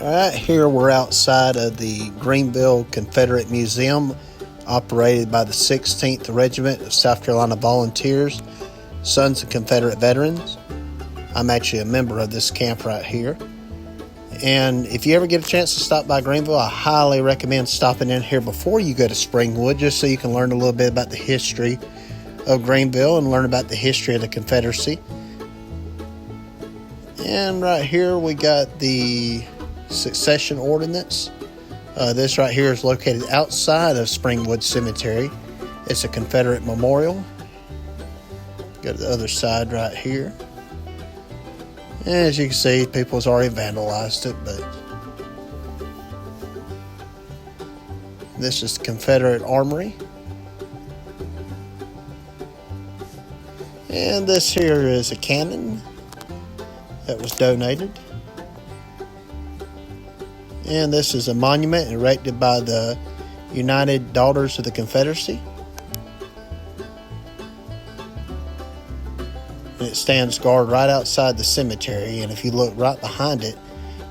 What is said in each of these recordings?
Alright, here we're outside of the Greenville Confederate Museum, operated by the 16th Regiment of South Carolina Volunteers, Sons of Confederate Veterans. I'm actually a member of this camp right here. And if you ever get a chance to stop by Greenville, I highly recommend stopping in here before you go to Springwood, just so you can learn a little bit about the history of Greenville and learn about the history of the Confederacy. And right here we got the Succession Ordinance. This right here is located outside of Springwood Cemetery. It's a Confederate memorial. Go to the other side right here. And as you can see, people's already vandalized it, but this is the Confederate Armory. And this here is a cannon that was donated. And this is a monument erected by the United Daughters of the Confederacy. And it stands guard right outside the cemetery, and if you look right behind it,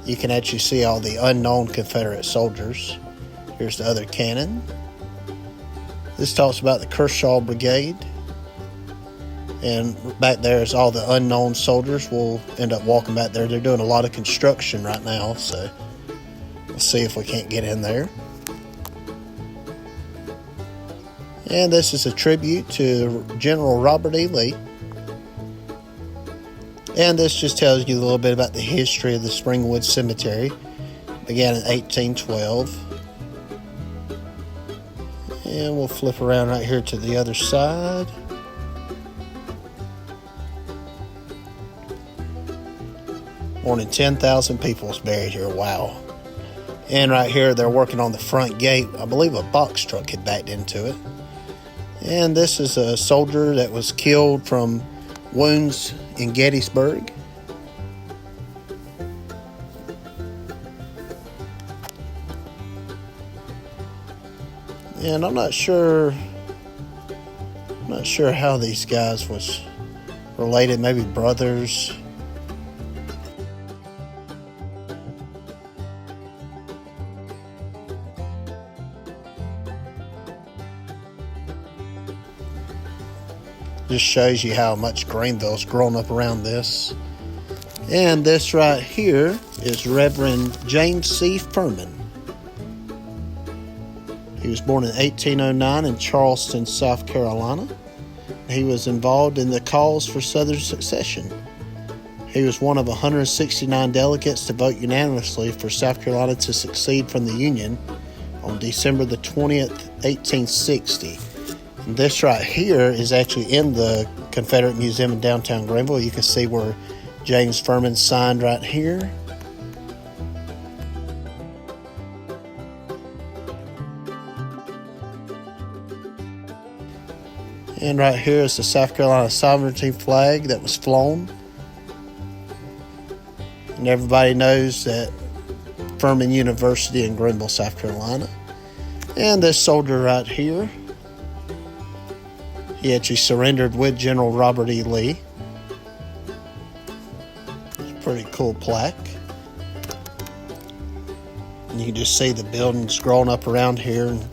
you can actually see all the unknown Confederate soldiers. Here's the other cannon. This talks about the Kershaw Brigade. And back there is all the unknown soldiers. We'll end up walking back there. They're doing a lot of construction right now, so we'll see if we can't get in there. And this is a tribute to General Robert E. Lee. And this just tells you a little bit about the history of the Springwood Cemetery. It began in 1812. And we'll flip around right here to the other side. More than 10,000 people is buried here. Wow. And right here, they're working on the front gate. I believe a box truck had backed into it. And this is a soldier that was killed from wounds in Gettysburg. And I'm not sure how these guys was related, maybe brothers. Just shows you how much Greenville's grown up around this. And this right here is Reverend James C. Furman. He was born in 1809 in Charleston, South Carolina. He was involved in the cause for Southern secession. He was one of 169 delegates to vote unanimously for South Carolina to secede from the Union on December the 20th, 1860. And this right here is actually in the Confederate Museum in downtown Greenville. You can see where James Furman signed right here. And right here is the South Carolina sovereignty flag that was flown. And everybody knows that Furman University in Greenville, South Carolina. And this soldier right here, he actually surrendered with General Robert E. Lee. It's a pretty cool plaque. And you can just see the buildings growing up around here. And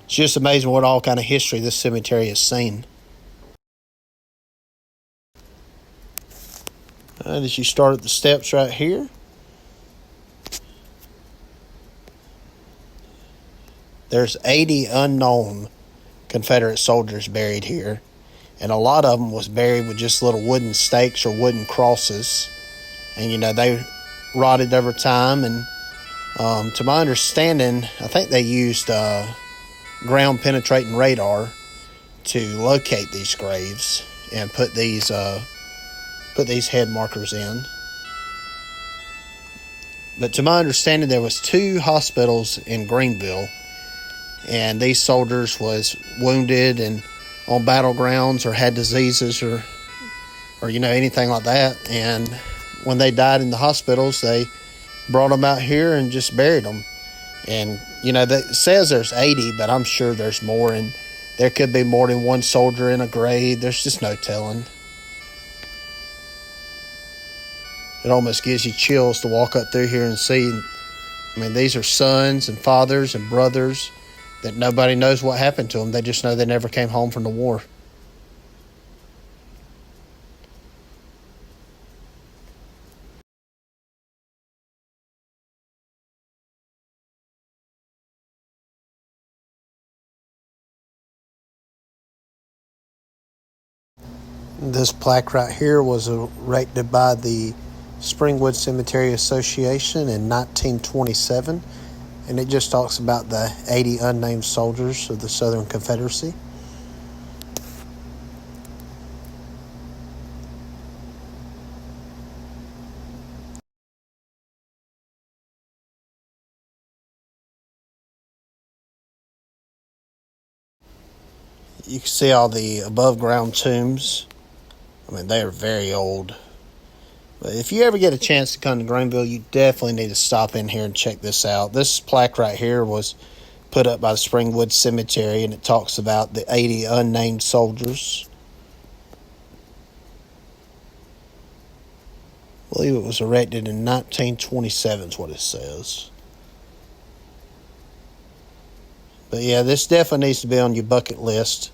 it's just amazing what all kind of history this cemetery has seen. And as you start at the steps right here, there's 80 unknown Confederate soldiers buried here, and a lot of them was buried with just little wooden stakes or wooden crosses, and they rotted over time. And to my understanding, I think they used ground penetrating radar to locate these graves and put these head markers in. But to my understanding, there was 2 hospitals in Greenville, and these soldiers was wounded and on battlegrounds or had diseases or anything like that. And when they died in the hospitals, they brought them out here and just buried them. And that says there's 80, but I'm sure there's more, and there could be more than one soldier in a grave. There's just no telling. It almost gives you chills to walk up through here and see. I mean, these are sons and fathers and brothers that nobody knows what happened to them. They just know they never came home from the war. This plaque right here was erected by the Springwood Cemetery Association in 1927, and it just talks about the 80 unnamed soldiers of the Southern Confederacy. You can see all the above ground tombs. I mean, they are very old. But if you ever get a chance to come to Greenville, you definitely need to stop in here and check this out. This plaque right here was put up by the Springwood Cemetery, and it talks about the 80 unnamed soldiers. I believe it was erected in 1927 is what it says. But yeah, this definitely needs to be on your bucket list.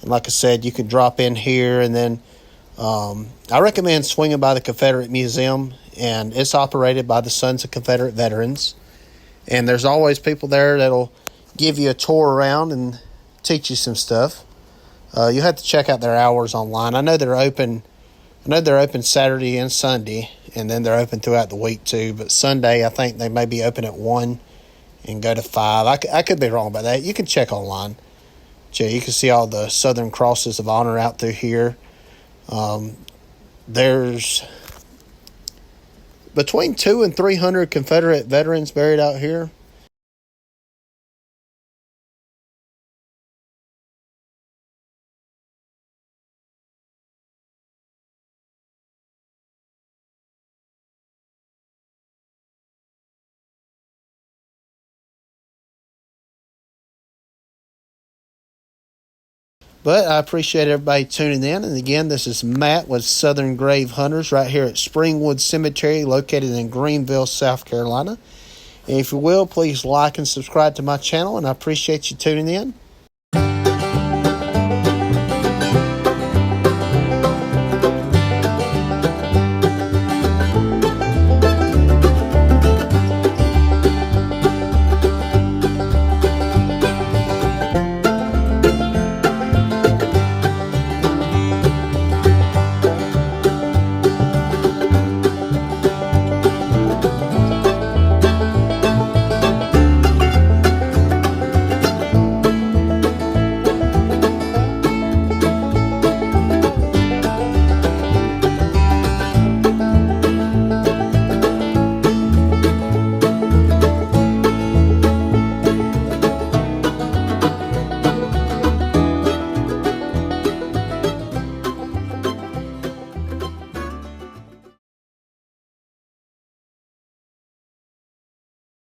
And like I said, you can drop in here, and then I recommend swinging by the Confederate Museum, and it's operated by the Sons of Confederate Veterans. And there's always people there that'll give you a tour around and teach you some stuff. You have to check out their hours online. I know they're open Saturday and Sunday, and then they're open throughout the week too. But Sunday, I think they may be open at 1 and go to 5. I could be wrong about that. You can check online. You can see all the Southern Crosses of Honor out through here. There's between 200 and 300 Confederate veterans buried out here. But I appreciate everybody tuning in. And again, this is Matt with Southern Grave Hunters right here at Springwood Cemetery, located in Greenville, South Carolina. And if you will, please like and subscribe to my channel, and I appreciate you tuning in.